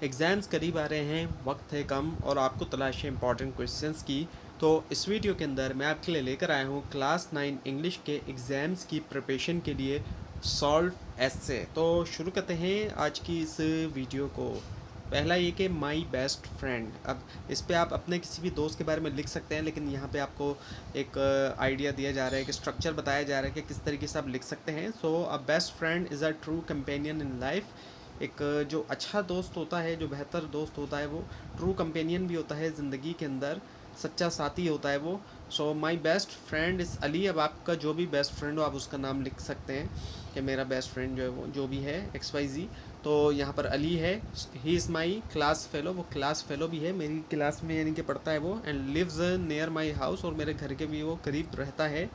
Exams करीब आ रहे हैं, वक्त है कम और आपको तलाश है इंपॉर्टेंट क्वेश्चंस की। तो इस वीडियो के अंदर मैं आपके लिए लेकर आया हूँ क्लास 9 इंग्लिश के एग्ज़ाम्स की प्रिपरेशन के लिए सॉल्व एस्से। तो शुरू करते हैं आज की इस वीडियो को। पहला ये कि माई बेस्ट फ्रेंड। अब इस पे आप अपने किसी भी दोस्त के बारे में लिख सकते हैं, लेकिन यहाँ पे आपको एक आइडिया दिया जा रहा है कि स्ट्रक्चर बताया जा रहा है कि किस तरीके से आप लिख सकते हैं। So a best friend is a true companion in life. एक जो अच्छा दोस्त होता है, जो बेहतर दोस्त होता है, वो ट्रू कंपेनियन भी होता है ज़िंदगी के अंदर, सच्चा साथी होता है वो। So my best friend is Ali. अब आपका जो भी बेस्ट फ्रेंड हो आप उसका नाम लिख सकते हैं कि मेरा बेस्ट फ्रेंड जो है वो जो भी है एक्स वाई जी। तो यहाँ पर अली है। He is my class fellow, वो क्लास फेलो भी है, मेरी क्लास में यानी कि पढ़ता है वो। And lives near my house, और मेरे घर के भी वो करीब रहता है।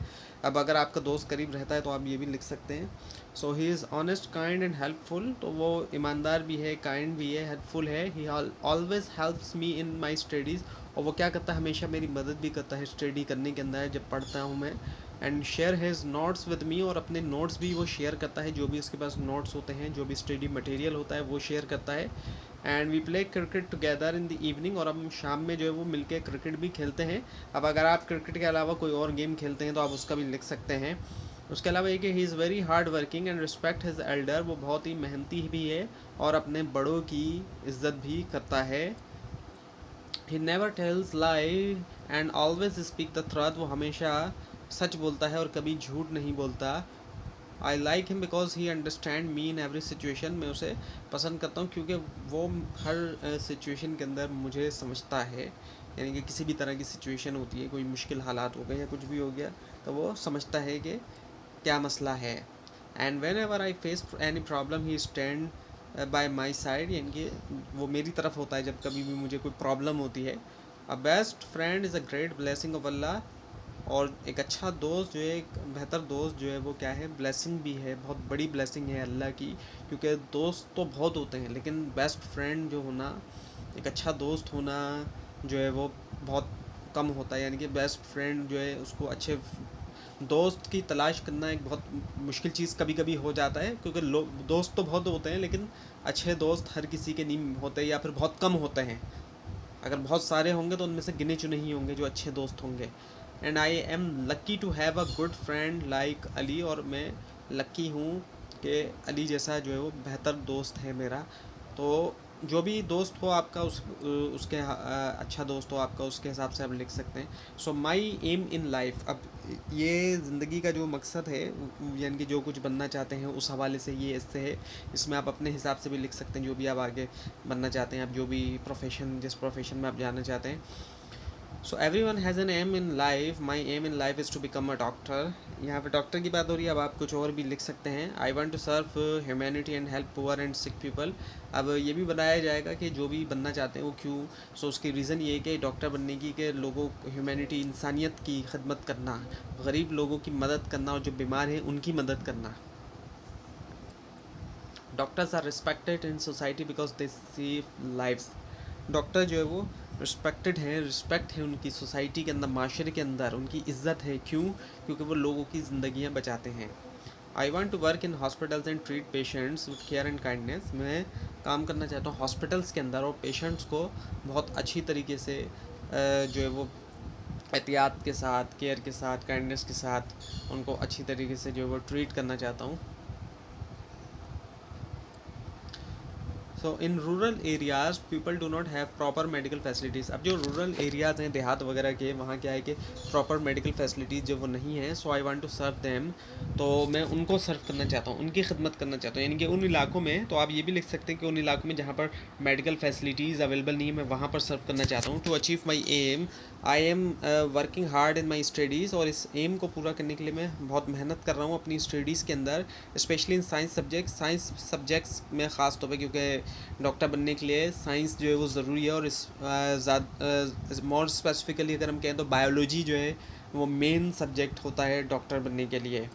अब अगर आपका दोस्त करीब रहता है तो आप ये भी लिख सकते हैं। So he is honest, kind and helpful. तो वो ईमानदार भी है, काइंड भी है, हेल्पफुल है। ही always helps me in my studies. और वो क्या करता है, हमेशा मेरी मदद भी करता है स्टडी करने के अंदर जब पढ़ता हूँ मैं। And share his notes with me, और अपने नोट्स भी वो शेयर करता है, जो भी उसके पास नोट्स होते हैं, जो भी स्टडी मटेरियल होता है वो शेयर करता है। And we play cricket together in the evening, और हम शाम में जो है वो मिलके क्रिकेट भी खेलते हैं। अब अगर आप क्रिकेट के अलावा कोई और गेम खेलते हैं तो आप उसका भी लिख सकते हैं। उसके अलावा ये कि he is very hard working and respect his Elder. वो बहुत ही मेहनती भी है और अपने बड़ों की इज्जत भी करता है। He never tells lie and always speak the truth. वो हमेशा सच बोलता है और कभी झूठ नहीं बोलता। I like him because he understand me in every situation. मैं उसे पसंद करता हूँ क्योंकि वो हर सिचुएशन के अंदर मुझे समझता है। यानी कि किसी भी तरह की सिचुएशन होती है, कोई मुश्किल हालात हो गए या कुछ भी हो गया, तो वो समझता है कि क्या मसला है। And when ever I face any problem he stand by my side, यानी कि वो मेरी तरफ होता है जब कभी भी मुझे कोई प्रॉब्लम होती है। A best friend is a great blessing of Allah. और एक अच्छा दोस्त जो है, एक बेहतर दोस्त जो है वो क्या है, ब्लेसिंग भी है, बहुत बड़ी ब्लेसिंग है अल्लाह की। क्योंकि दोस्त तो बहुत होते हैं, लेकिन बेस्ट फ्रेंड जो होना, एक अच्छा दोस्त होना जो है वो बहुत कम होता है। यानी कि बेस्ट फ्रेंड जो है उसको अच्छे दोस्त की तलाश करना एक बहुत मुश्किल चीज़ कभी कभी हो जाता है, क्योंकि लोग दोस्त तो बहुत होते हैं लेकिन अच्छे दोस्त हर किसी के नहीं होते, या फिर बहुत कम होते हैं। अगर बहुत सारे होंगे तो उनमें से गिने चुने ही होंगे जो अच्छे दोस्त होंगे। And I am lucky to have a good friend like Ali. और मैं लक्की हूँ कि अली जैसा जो है वो बेहतर दोस्त है मेरा। तो जो भी दोस्त हो आपका उसके अच्छा दोस्त हो आपका, उसके हिसाब से आप लिख सकते हैं। सो माई एम इन लाइफ। अब ये ज़िंदगी का जो मकसद है, यानी कि जो कुछ बनना चाहते हैं उस हवाले से ये इससे है। इसमें आप अपने हिसाब से भी लिख सकते हैं जो भी आप आगे बनना चाहते हैं, आप जो भी प्रोफेशन, जिस प्रोफेशन में आप जाना चाहते हैं। So everyone has an aim in life. My aim in life is to become a doctor. यहाँ पे डॉक्टर की बात हो रही है, अब आप कुछ और भी लिख सकते हैं। I want to serve humanity and help poor and sick people. अब ये भी बताया जाएगा कि जो भी बनना चाहते हैं वो क्यों। सो उसकी रीज़न ये है कि डॉक्टर बनने की कि लोगों को ह्यूमैनिटी, इंसानियत की खिदमत करना, गरीब लोगों की मदद करना और जो बीमार हैं उनकी मदद करना। Doctors are respected in society because they save lives. Doctor जो है वो रिस्पेक्टेड हैं, रिस्पेक्ट है उनकी सोसाइटी के अंदर, माशरे के अंदर उनकी इज़्ज़त है। क्यों? क्योंकि वो लोगों की ज़िंदगियाँ बचाते हैं। I want to work in hospitals and treat patients with care and kindness. मैं काम करना चाहता हूँ हॉस्पिटल्स के अंदर और पेशेंट्स को बहुत अच्छी तरीके से जो है वो एहतियात के साथ, केयर के साथ, काइंडनेस के साथ उनको अच्छी तरीके से जो है वो ट्रीट करना चाहता हूँ। So in rural areas people do not have proper medical facilities. अब जो रूरल एरियाज़ हैं, देहात वगैरह के, वहाँ क्या है कि प्रॉपर मेडिकल फैसिलिटीज़ जो वो नहीं है। So I want to serve them. तो मैं उनको सर्व करना चाहता हूँ, उनकी खिदमत करना चाहता हूँ, यानी कि उन इलाकों में। तो आप ये भी लिख सकते हैं कि उन इलाकों में जहाँ पर मेडिकल फैसिलिटीज़ अवेलेबल नहीं है, मैं वहाँ पर सर्व करना चाहता हूँ। To achieve my aim, I am working hard in my studies. और इस एम को पूरा करने के लिए मैं बहुत मेहनत कर रहा हूँ अपनी स्टडीज़ के अंदर, स्पेशली इन साइंस सब्जेक्ट्स में ख़ास तौर पर, क्योंकि डॉक्टर बनने के लिए साइंस जो है वो ज़रूरी है। और इस मोर स्पेसिफिकली अगर हम कहें तो बायोलॉजी जो है वो मेन सब्जेक्ट होता है डॉक्टर बनने के लिए।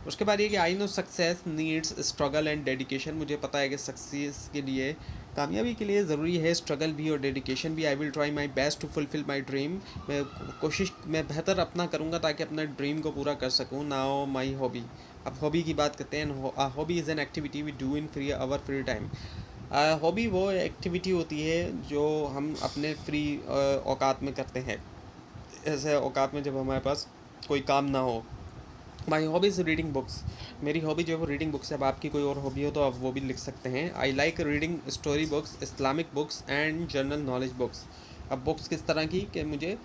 उसके बाद ये कि I know success needs struggle and dedication. मुझे पता है कि सक्सेस के लिए, कामयाबी के लिए ज़रूरी है स्ट्रगल भी और डेडिकेशन भी। I will try my best to fulfil my dream. मैं बेहतर अपना करूँगा ताकि अपना ड्रीम को पूरा कर सकूँ। Now my hobby. अब हॉबी की बात करते हैं। Hobby is an activity we do in free hour free time. Hobby वो एक्टिविटी होती है जो हम अपने फ्री औकात में करते हैं। ऐसे औकात में जब हमारे पास कोई काम ना हो। माई हॉबी इज़ रीडिंग बुक्स। मेरी हॉबी जो है वो रीडिंग बुक्स है। अब आपकी कोई और हॉबी हो तो आप वो भी लिख सकते हैं। I like reading story books, Islamic books and general knowledge books. अब बुक्स किस तरह की कि मुझे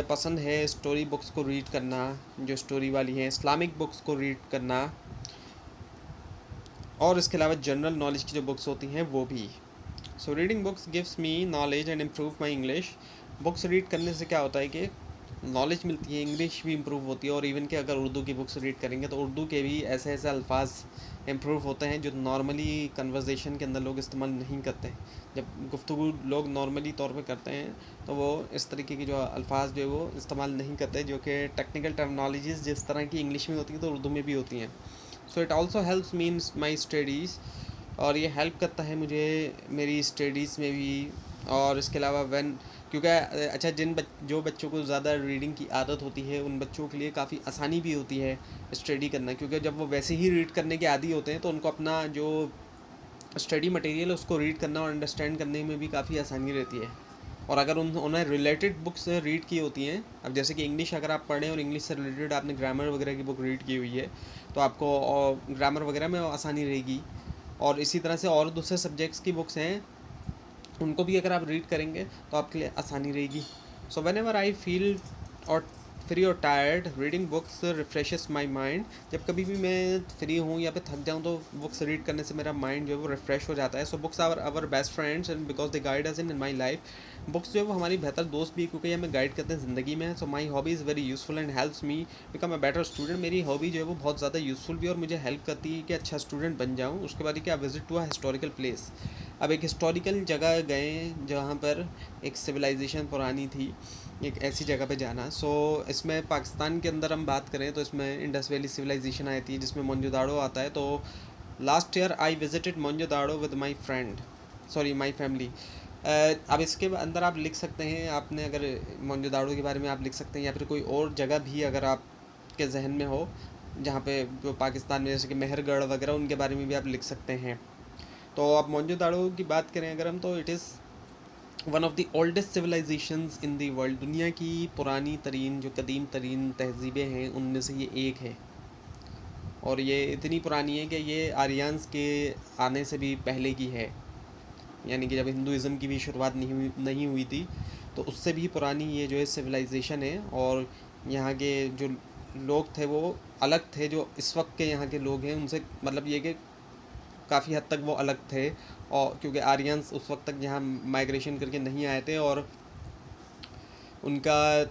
पसंद है स्टोरी बुक्स को रीड करना, जो स्टोरी वाली हैं, इस्लामिक बुक्स को रीड करना, और इसके अलावा जनरल नॉलेज की जो बुक्स होती हैं वो भी। So reading books gives me knowledge and improve my English. Books read करने से क्या होता है कि नॉलेज मिलती है, इंग्लिश भी इम्प्रूव होती है। और इवन कि अगर उर्दू की बुक्स रीड करेंगे तो उर्दू के भी ऐसे ऐसे अल्फाज इम्प्रूव होते हैं जो नॉर्मली कन्वर्जेशन के अंदर लोग इस्तेमाल नहीं करते हैं। जब गुफ्तगू लोग नॉर्मली तौर पे करते हैं तो वो इस तरीके की जो अल्फाज जो है वो इस्तेमाल नहीं करते, जो कि टेक्निकल टर्मिनोलॉजीज़ जिस तरह की इंग्लिश में होती हैं तो उर्दू में भी होती हैं। So it also helps me in my studies. और ये हेल्प करता है मुझे मेरी स्टडीज़ में भी। और इसके अलावा क्योंकि अच्छा जो बच्चों को ज़्यादा रीडिंग की आदत होती है उन बच्चों के लिए काफ़ी आसानी भी होती है स्टडी करना, क्योंकि जब वो वैसे ही रीड करने के आदी होते हैं तो उनको अपना जो स्टडी मटेरियल है उसको रीड करना और अंडरस्टैंड करने में भी काफ़ी आसानी रहती है। और अगर उन्हें रिलेटेड बुक्स रीड की होती हैं, अब जैसे कि इंग्लिश अगर आप पढ़ें और इंग्लिश से रिलेटेड आपने ग्रामर वगैरह की बुक रीड की हुई है तो आपको ग्रामर वगैरह में आसानी रहेगी। और इसी तरह से और दूसरे सब्जेक्ट्स की बुक्स हैं उनको भी अगर आप रीड करेंगे तो आपके लिए आसानी रहेगी। So when ever I feel और फ्री और tired, reading books refreshes my mind. जब कभी भी मैं फ्री हूँ या फिर थक जाऊँ तो बुक्स रीड करने से मेरा माइंड जो है वो रिफ्रेश हो जाता है। So books are our best friends and because they guide us in my life. Books जो है वो हमारी बेहतर दोस्त भी है क्योंकि ये हमें गाइड करते हैं ज़िंदगी में। So my hobby is very useful and helps me become a better student. मेरी हॉबी जो है वो बहुत ज़्यादा यूज़फुल भी और मुझे हेल्प करती है कि अच्छा स्टूडेंट बन जाऊँ। उसके बाद क्या, visit to a historical place. अब एक हिस्टोरिकल जगह गए जहाँ पर एक सिविलाइजेशन पुरानी थी, एक ऐसी जगह पे जाना। सो इसमें पाकिस्तान के अंदर हम बात करें तो इसमें इंडस वैली सिविलाइजेशन आई थी जिसमें मोनजोदाड़ो आता है। तो last year I visited Mohenjodaro with my friend, sorry my family. अब इसके अंदर आप लिख सकते हैं, आपने अगर मोनजोदाड़ो के बारे में आप लिख सकते हैं या फिर कोई और जगह भी अगर आपके जहन में हो जहाँ पे जो पाकिस्तान में जैसे कि मेहरगढ़ वगैरह उनके बारे में भी आप लिख सकते हैं। तो अब मोनजोदाड़ो की बात करें अगर हम तो it is one of the oldest civilisations in the world. दुनिया की पुरानी तरीन जो कदीम तरीन तहजीबें हैं उनमें से ये एक है। और ये इतनी पुरानी है कि ये आर्यंस के आने से भी पहले की है, यानी कि जब हिंदुज़म की भी शुरुआत नहीं हुई थी तो उससे भी पुरानी ये जो है सिविलाइजेशन है। और यहाँ के जो लोग थे वो अलग थे, जो इस वक्त के यहाँ के लोग हैं उनसे, मतलब ये कि काफ़ी हद तक वो अलग थे। और क्योंकि आर्यंस उस वक्त तक यहाँ माइग्रेशन करके नहीं आए थे और उनका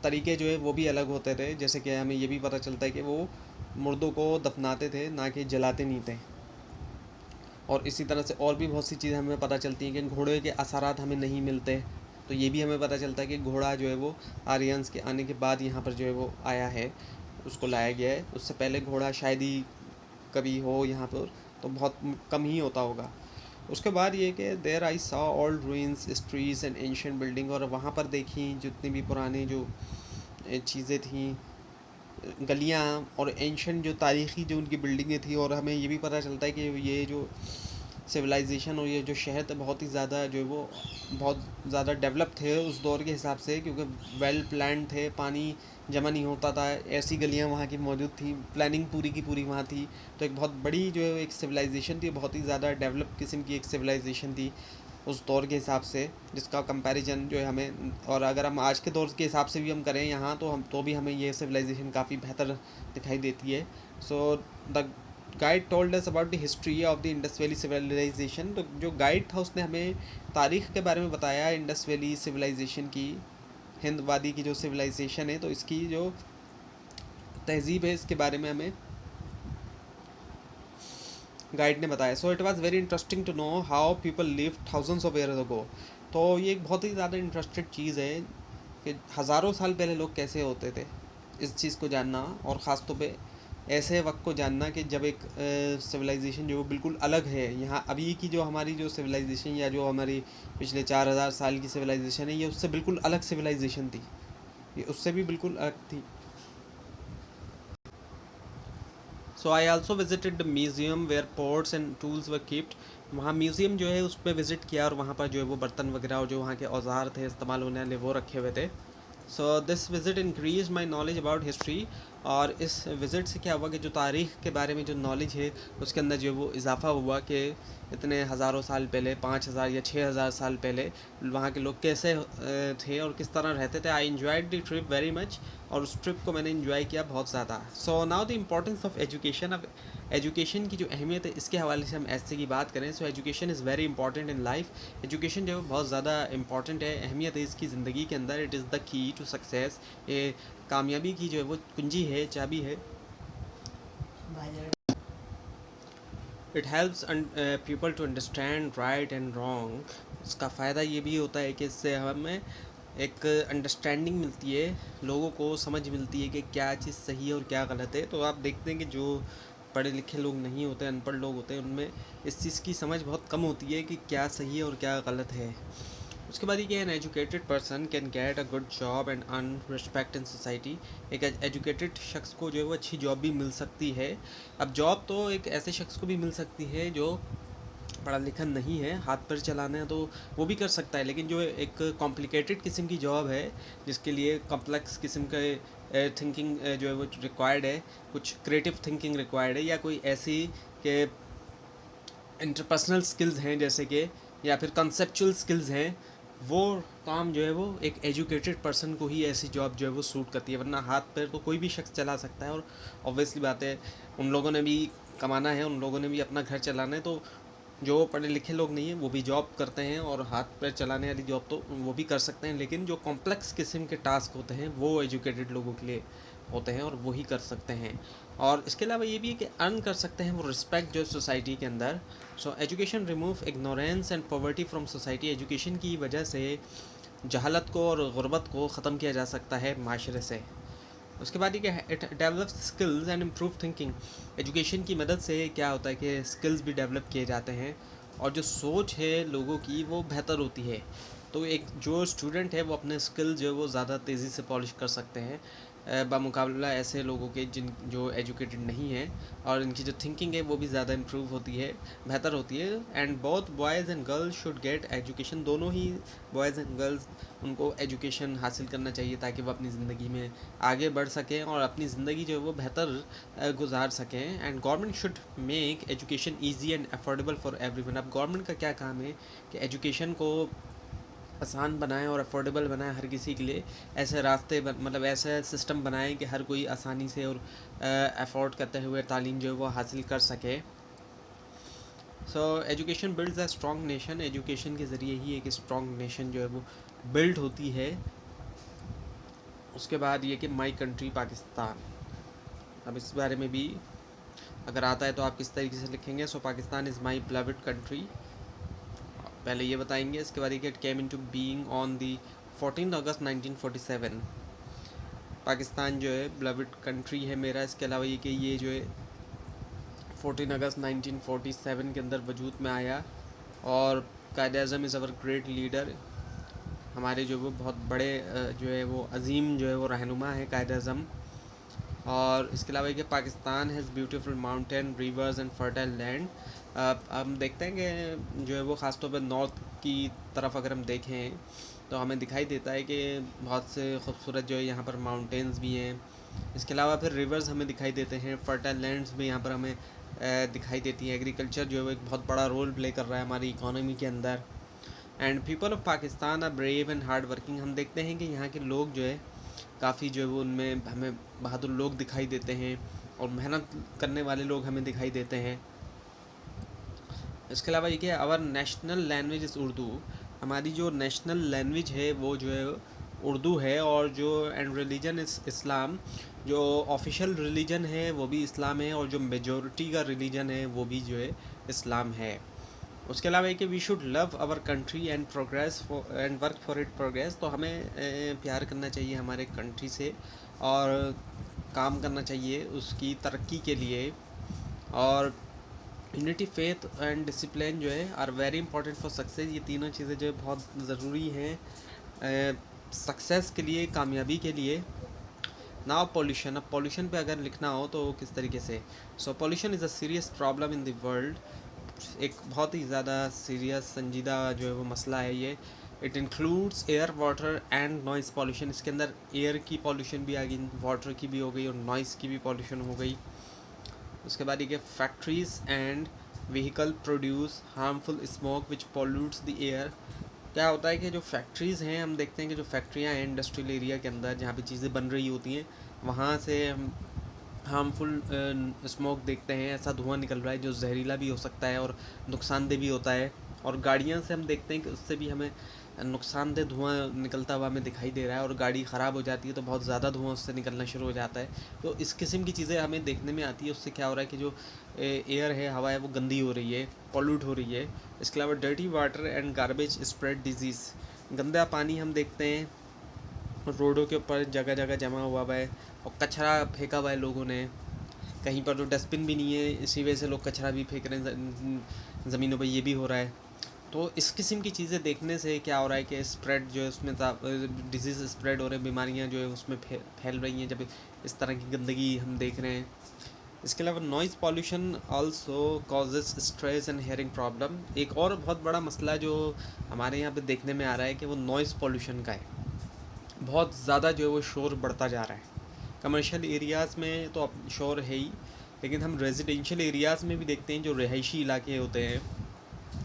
तरीके जो है वो भी अलग होते थे। जैसे कि हमें ये भी पता चलता है कि वो मुर्दों को दफनाते थे, ना कि जलाते नहीं थे। और इसी तरह से और भी बहुत सी चीज़ें हमें पता चलती हैं कि घोड़े के असरात हमें नहीं मिलते। तो ये भी हमें पता चलता है कि घोड़ा जो है वो आर्यंस के आने के बाद यहाँ पर जो है वो आया है, उसको लाया गया है। उससे पहले घोड़ा शायद ही कभी हो यहाँ पर, तो बहुत कम ही होता होगा। उसके बाद ये कि there I saw old ruins, streets and ancient building. और वहाँ पर देखी जितनी भी पुराने जो चीज़ें थी, गलियाँ और एंशियंट जो तारीख़ी जो उनकी बिल्डिंगें थी। और हमें ये भी पता चलता है कि ये जो सिविलाइजेशन और ये जो शहर थे बहुत ही ज़्यादा जो है वो बहुत ज़्यादा डेवलप थे उस दौर के हिसाब से, क्योंकि वेल प्लान थे, पानी जमा नहीं होता था, ऐसी गलियाँ वहाँ की मौजूद थी, प्लानिंग पूरी की पूरी वहाँ थी। तो एक बहुत बड़ी जो है एक सिविलाइजेशन थी, बहुत ही ज़्यादा डेवलप किस्म की एक सिविलाइजेशन थी उस दौर के हिसाब से, जिसका कंपैरिजन जो है हमें, और अगर हम आज के दौर के हिसाब से भी हम करें यहाँ तो भी हमें ये सिविलाइजेशन काफ़ी बेहतर दिखाई देती है। So the guide told us about the history of the Indus Valley civilisation. तो जो गाइड था उसने हमें तारीख़ के बारे में बताया इंडस वैली सिविलाइजेशन की, हिंद वादी की जो सिविलाइजेशन है तो इसकी जो तहज़ीब है इसके बारे में हमें गाइड ने बताया। So it was very interesting to know how people live thousands of years ago. तो ये एक बहुत ही ज़्यादा इंटरेस्टेड चीज़ है कि हज़ारों साल पहले लोग कैसे होते थे, इस चीज़ को जानना। और ख़ास तौर पे ऐसे वक्त को जानना कि जब एक सिविलाइजेशन जो बिल्कुल अलग है, यहाँ अभी की जो हमारी जो सिविलाइजेशन या जो हमारी पिछले 4000 साल की सिविलाइजेशन है ये उससे बिल्कुल अलग सिविलाइजेशन थी, ये उससे भी बिल्कुल अलग थी। So I also visited the museum where pots and tools were kept. वहाँ म्यूज़ियम जो है उस पर विज़िट किया और वहाँ पर जो है वो बर्तन वगैरह और जो वहाँ के औजार थे इस्तेमाल होने वाले वो रखे हुए थे। So this visit increase my knowledge about history. और इस विज़िट से क्या हुआ कि जो तारीख़ के बारे में जो नॉलेज है उसके अंदर जो वो इजाफ़ा हुआ कि इतने हज़ारों साल पहले 5,000 या 6,000 साल पहले वहाँ के लोग कैसे थे और किस तरह रहते थे। आई enjoyed the trip very much. और उस ट्रिप को मैंने इन्जॉय किया बहुत ज़्यादा। So now the importance of education. अब एजुकेशन की जो अहमियत है इसके हवाले से हम ऐसे की बात करें, so education is very important in life. Education जो है बहुत ज़्यादा इंपॉर्टेंट है, अहमियत है इसकी ज़िंदगी के अंदर। It is the key to success. ये कामयाबी की जो है वो कुंजी है, चाबी है। It helps people to understand right and wrong. इसका फ़ायदा ये भी होता है कि इससे हमें एक अंडरस्टैंडिंग मिलती है, लोगों को समझ मिलती है कि क्या चीज़ सही है और क्या गलत है। तो आप देखते हैं कि जो पढ़े लिखे लोग नहीं होते, अनपढ़ लोग होते हैं, उनमें इस चीज़ की समझ बहुत कम होती है कि क्या सही है और क्या गलत है। उसके बाद ये कि an educated person can get a good job and earn respect in society. एक एजुकेटेड शख्स को जो है वो अच्छी जॉब भी मिल सकती है। अब जॉब तो एक ऐसे शख्स को भी मिल सकती है जो पढ़ा लिखा नहीं है, हाथ पैर चलाना है तो वो भी कर सकता है। लेकिन जो एक कॉम्प्लिकेटेड किस्म की जॉब है जिसके लिए कॉम्प्लेक्स किस्म का थिंकिंग जो है वो रिक्वायर्ड है, कुछ क्रिएटिव थिंकिंग रिक्वायर्ड है, या कोई ऐसी के इंटरपर्सनल स्किल्स हैं जैसे कि, या फिर कंसेप्चुअल स्किल्स हैं, वो काम जो है वो एक एजुकेटेड पर्सन को ही ऐसी जॉब जो है वो सूट करती है। वरना हाथ पैर तो कोई भी शख्स चला सकता है। और ऑब्वियसली बात है, उन लोगों ने भी कमाना है, उन लोगों ने भी अपना घर चलाना है। तो जो पढ़े लिखे लोग नहीं हैं वो भी जॉब करते हैं और हाथ पैर चलाने वाली जॉब तो वो भी कर सकते हैं। लेकिन जो कॉम्प्लेक्स किस्म के टास्क होते हैं वो एजुकेटेड लोगों के लिए होते हैं और वही कर सकते हैं। और इसके अलावा ये भी है कि अर्न कर सकते हैं वो रिस्पेक्ट जो सोसाइटी के अंदर। So education remove ignorance and poverty from society. Education की वजह से जहालत को और गुर्बत को ख़त्म किया जा सकता है माशरे से। उसके बाद ये कि it develops skills and improve thinking. Education की मदद से क्या होता है कि स्किल्स भी डेवलप किए जाते हैं और जो सोच है लोगों की वो बेहतर होती है। तो एक जो स्टूडेंट है वो अपने स्किल जो है वो ज़्यादा तेज़ी से पॉलिश कर सकते हैं बामुकाबला ऐसे लोगों के जिन जो एजुकेटेड नहीं हैं। और इनकी जो थिंकिंग है वो भी ज़्यादा इम्प्रूव होती है, बेहतर होती है। And both boys and girls should get education. दोनों ही बॉयज़ एंड गर्ल्स उनको एजुकेशन हासिल करना चाहिए ताकि वो अपनी ज़िंदगी में आगे बढ़ सकें और अपनी ज़िंदगी जो है वो बेहतर गुजार सकें। And government should make education easy and affordable for everyone. अब गवर्नमेंट का क्या काम है कि एजुकेशन को आसान बनाएं और अफोर्डेबल बनाएं हर किसी के लिए। ऐसे रास्ते मतलब ऐसा सिस्टम बनाएं कि हर कोई आसानी से और अफोर्ड करते हुए तालीम जो है वो हासिल कर सके। So education builds a strong nation. Education के ज़रिए ही एक स्ट्रॉन्ग नेशन जो है वो बिल्ड होती है। उसके बाद ये कि माई कंट्री पाकिस्तान। अब इस बारे में भी अगर आता है तो आप किस तरीके से लिखेंगे। So Pakistan is my beloved country, पहले ये बताएंगे। इसके बाद ये came into being on the 14 August 1947। Pakistan जो है बिलव्ड कंट्री है मेरा। इसके अलावा ये कि ये जो है 14 अगस्त 1947 के अंदर वजूद में आया। और Quaid-e-Azam is our great leader. हमारे जो वो बहुत बड़े जो है वो अजीम जो है वो रहनुमा है कायद-ए-आज़म। और इसके अलावा कि Pakistan has beautiful mountain reverse and fertile land. हम देखते हैं कि जो है वो ख़ास तौर पर नॉर्थ की तरफ अगर हम देखें तो हमें दिखाई देता है कि बहुत से खूबसूरत जो है यहाँ पर माउंटेन्स भी हैं। इसके अलावा फिर रिवर्स हमें दिखाई देते हैं, फर्टाइल लैंड्स भी यहाँ पर हमें दिखाई देती है। एग्रीकल्चर जो है वो एक बहुत बड़ा रोल प्ले कर रहा है हमारी इकोनॉमी के अंदर। And people of Pakistan are brave and hard working. हम देखते हैं कि यहाँ के लोग जो है काफ़ी जो है वो उनमें हमें बहादुर लोग दिखाई देते हैं और मेहनत करने वाले लोग हमें दिखाई देते हैं। इसके अलावा ये कि our national language is Urdu. हमारी जो नेशनल लैंग्वेज है वो जो है उर्दू है। और जो एंड रिलीजन इज़ इस्लाम। जो ऑफिशियल रिलीजन है वो भी इस्लाम है और जो मेजॉरिटी का रिलीजन है वो भी जो है इस्लाम है। उसके अलावा कि we should love our country and progress and work for it progress. तो हमें प्यार करना चाहिए हमारे कंट्री से और काम करना चाहिए उसकी तरक्की के लिए। और यूनिटी, फेथ एंड डिसिप्लिन जो है are very important for success. ये तीनों चीज़ें जो है बहुत ज़रूरी हैं सक्सेस के लिए, कामयाबी के लिए। नाउ पॉल्यूशन, अब पॉल्यूशन पे अगर लिखना हो तो किस तरीके से, so pollution is a serious problem in the world, एक बहुत ही ज़्यादा सीरियस संजीदा जो है वो मसला है ये। It includes air, water and noise pollution, इसके अंदर एयर की पॉल्यूशन भी आ गई, वाटर की भी हो गई और नॉइज़ की भी पॉल्यूशन हो गई। उसके बाद ये factories and vehicle produce harmful smoke which pollutes the air. क्या होता है कि जो फैक्ट्रीज़ हैं, हम देखते हैं कि जो फैक्ट्रियाँ हैं इंडस्ट्रियल एरिया के अंदर जहाँ पे चीज़ें बन रही होती हैं, वहाँ से हम हार्मफुल स्मोक देखते हैं, ऐसा धुआं निकल रहा है जो जहरीला भी हो सकता है और नुकसानदेह भी होता है। और गाड़ियाँ से हम देखते हैं कि उससे भी हमें नुकसानदेह धुआं निकलता हुआ हमें दिखाई दे रहा है, और गाड़ी ख़राब हो जाती है तो बहुत ज़्यादा धुआं उससे निकलना शुरू हो जाता है। तो इस किस्म की चीज़ें हमें देखने में आती है। उससे क्या हो रहा है कि जो एयर है, हवा है, वो गंदी हो रही है, पॉल्यूट हो रही है। इसके अलावा dirty water and garbage spread disease, गंदा पानी हम देखते हैं रोडों के ऊपर जगह जगह जमा हुआ है और कचरा फेंका हुआ है लोगों ने, कहीं पर तो डस्टबिन भी नहीं है, इसी वजह से लोग कचरा भी फेंक रहे हैं ज़मीनों पर, ये भी हो रहा है। तो इस किस्म की चीज़ें देखने से क्या हो रहा है कि स्प्रेड जो है उसमें डिजीज़ स्प्रेड हो रहे हैं, बीमारियां जो है उसमें फैल रही हैं जब इस तरह की गंदगी हम देख रहे हैं। इसके अलावा noise pollution also causes stress and hearing problem, एक और बहुत बड़ा मसला जो हमारे यहाँ पे देखने में आ रहा है कि वो नॉइज़ पॉल्यूशन का है। बहुत ज़्यादा जो है वो शोर बढ़ता जा रहा है। कमर्शियल एरियाज़ में तो अब शोर है ही, लेकिन हम रेजिडेंशियल एरियाज़ में भी देखते हैं, जो रिहायशी इलाके होते हैं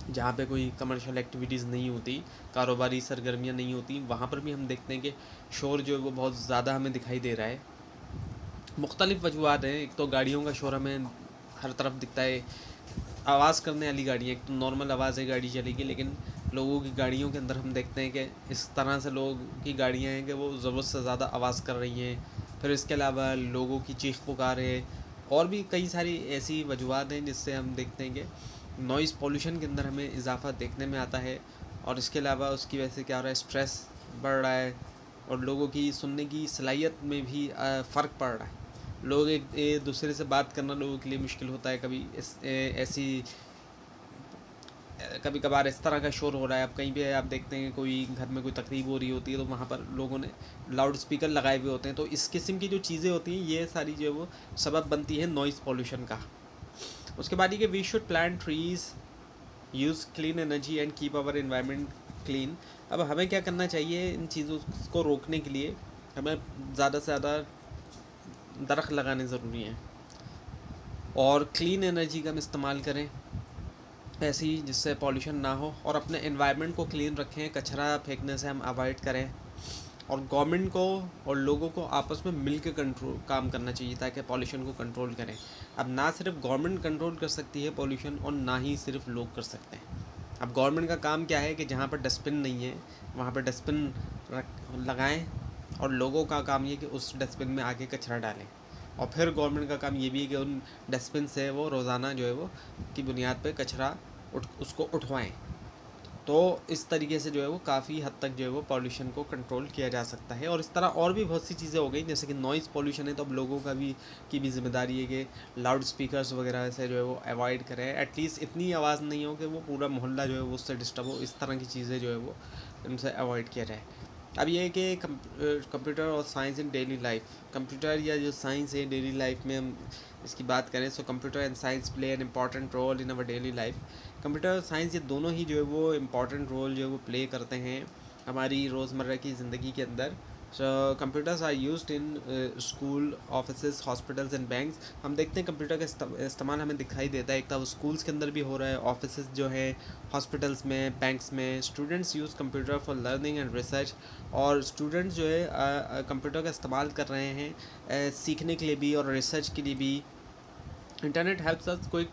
जहाँ पे कोई कमर्शियल एक्टिविटीज़ नहीं होती, कारोबारी सरगर्मियाँ नहीं होती, वहाँ पर भी हम देखते हैं कि शोर जो है वो बहुत ज़्यादा हमें दिखाई दे रहा है। मुख्तलिफ़ वजूहत हैं, एक तो गाड़ियों का शोर हमें हर तरफ दिखता है, आवाज़ करने वाली गाड़ी है, एक तो नॉर्मल आवाज़ है, गाड़ी चलेगी, लेकिन लोगों की गाड़ियों के अंदर हम देखते हैं कि इस तरह से लोगों की गाड़ियाँ हैं कि वो ज़रूरत से ज़्यादा आवाज़ कर रही हैं। फिर इसके अलावा लोगों की चीख पुकार है, और भी कई सारी ऐसी वजूहत हैं जिससे हम देखते हैं कि नॉइज़ पॉल्यूशन के अंदर हमें इजाफ़ा देखने में आता है। और इसके अलावा उसकी वजह से क्या हो रहा है, स्ट्रेस बढ़ रहा है और लोगों की सुनने की सलाहियत में भी फ़र्क पड़ रहा है। लोग एक दूसरे से बात करना लोगों के लिए मुश्किल होता है, कभी ऐसी कभी कभार इस तरह का शोर हो रहा है। अब कहीं पे आप देखते हैं कोई घर में कोई तकरीब हो रही होती है तो वहाँ पर लोगों ने लाउड स्पीकर लगाए हुए होते हैं। तो इस किस्म की जो चीज़ें होती हैं, ये सारी जो है वो सबब बनती है नॉइज़ पॉल्यूशन का। उसके बाद ये कि we should plant trees, use clean energy and keep our environment clean. अब हमें क्या करना चाहिए इन चीज़ों को रोकने के लिए, हमें ज़्यादा से ज़्यादा दरख्त लगाने ज़रूरी हैं और क्लीन एनर्जी का हम इस्तेमाल करें ऐसी जिससे पॉल्यूशन ना हो, और अपने एनवायरनमेंट को क्लीन रखें, कचरा फेंकने से हम अवॉइड करें। और गवर्नमेंट को और लोगों को आपस में मिल के कंट्रोल काम करना चाहिए ताकि पॉल्यूशन को कंट्रोल करें। अब ना सिर्फ गवर्नमेंट कंट्रोल कर सकती है पॉल्यूशन, और ना ही सिर्फ लोग कर सकते हैं। अब गवर्नमेंट का काम क्या है कि जहाँ पर डस्टबिन नहीं है वहाँ पर डस्टबिन लगाएं, और लोगों का काम ये कि उस डस्टबिन में आके कचरा डालें। और फिर गवर्नमेंट का काम ये भी है कि उन डस्टबिन से वो रोज़ाना जो है वो की बुनियाद पे कचरा उसको उठवाएं। तो इस तरीके से जो है वो काफ़ी हद तक जो है वो पॉल्यूशन को कंट्रोल किया जा सकता है। और इस तरह और भी बहुत सी चीज़ें हो गई, जैसे कि नॉइज़ पॉल्यूशन है तो अब लोगों का भी की भी जिम्मेदारी है कि लाउड स्पीकर्स वगैरह से जो है वो अवॉइड करें, एटलीस्ट इतनी आवाज़ नहीं हो कि वो पूरा मोहल्ला जो है वो उससे डिस्टर्ब हो। इस तरह की चीज़ें जो है वो इनसे अवॉइड किया जाए। अब ये है कि कंप्यूटर और साइंस इन डेली लाइफ, कंप्यूटर या जो साइंस है डेली लाइफ में हम इसकी बात करें, so computer and science play an important role in our daily life. Computer और साइंस ये दोनों ही जो है वो इम्पॉर्टेंट रोल जो है वो प्ले करते हैं हमारी रोज़मर्रा की ज़िंदगी के अंदर। So computers are used in school, offices, hospitals and banks. हम देखते हैं कंप्यूटर का इस्तेमाल हमें दिखाई देता है, एक तो वो स्कूल्स के अंदर भी हो रहा है, ऑफिसेज जो है, हॉस्पिटल्स में, बैंक्स में। Students use computer for learning and research, और स्टूडेंट्स जो है कंप्यूटर का इस्तेमाल कर रहे हैं सीखने के लिए भी और रिसर्च के लिए भी। Internet helps us quick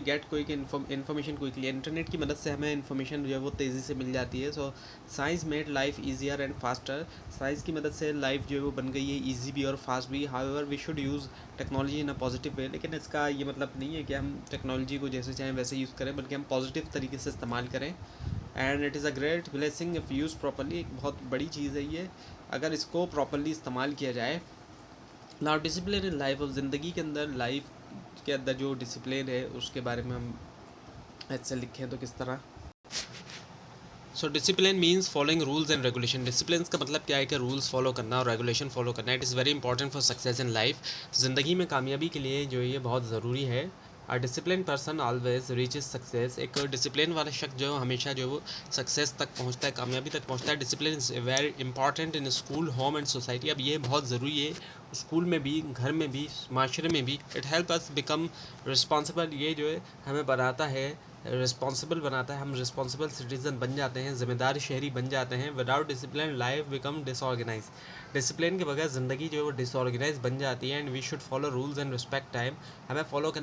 gate quick information quickly, internet की मदद से हमें इन्फॉर्मेशन जो है वो तेज़ी से मिल जाती है। So science made life easier and faster, science की मदद से लाइफ जो है वो बन गई है ईजी भी और फास्ट भी। However we should use technology in a positive way, लेकिन इसका ये मतलब नहीं है कि हम टेक्नोलॉजी को जैसे चाहें वैसे यूज़ करें, बल्कि हम पॉजिटिव तरीके से इस्तेमाल करें। And it is a great blessing if use properly, एक बहुत बड़ी चीज़ है ये अगर इसको प्रॉपरली इस्तेमाल किया जाए। नाउ डिसिप्लिन इन लाइफ, और ज़िंदगी के अंदर लाइफ के अंदर जो डिसिप्लिन है उसके बारे में हम ऐसे लिखें तो किस तरह, so discipline means following rules and regulation. Discipline का मतलब क्या है कि रूल्स फॉलो करना और रेगुलेशन फॉलो करना। It is very important for success in life. ज़िंदगी में कामयाबी के लिए जो ये बहुत ज़रूरी है। A discipline person always reaches success. एक डिसिप्लिन वाला शख्स जो हमेशा जो वो सक्सेस तक पहुंचता है, कामयाबी तक पहुंचता है। Discipline is very important in school, home and society. अब ये बहुत ज़रूरी है स्कूल में भी, घर में भी, माशरे में भी। It help us become responsible. ये जो है हमें बनाता है, रिस्पॉन्सिबल बनाता है। हम रिस्पॉन्सिबल सिटीज़न बन जाते हैं, ज़िम्मेदार शहरी बन जाते हैं। Without discipline life become disorganise. Discipline के बगैर ज़िंदगी जो है वो डिसऑर्गेनाइज बन जाती है। And we should follow rules and respect time. हमें फॉलो करना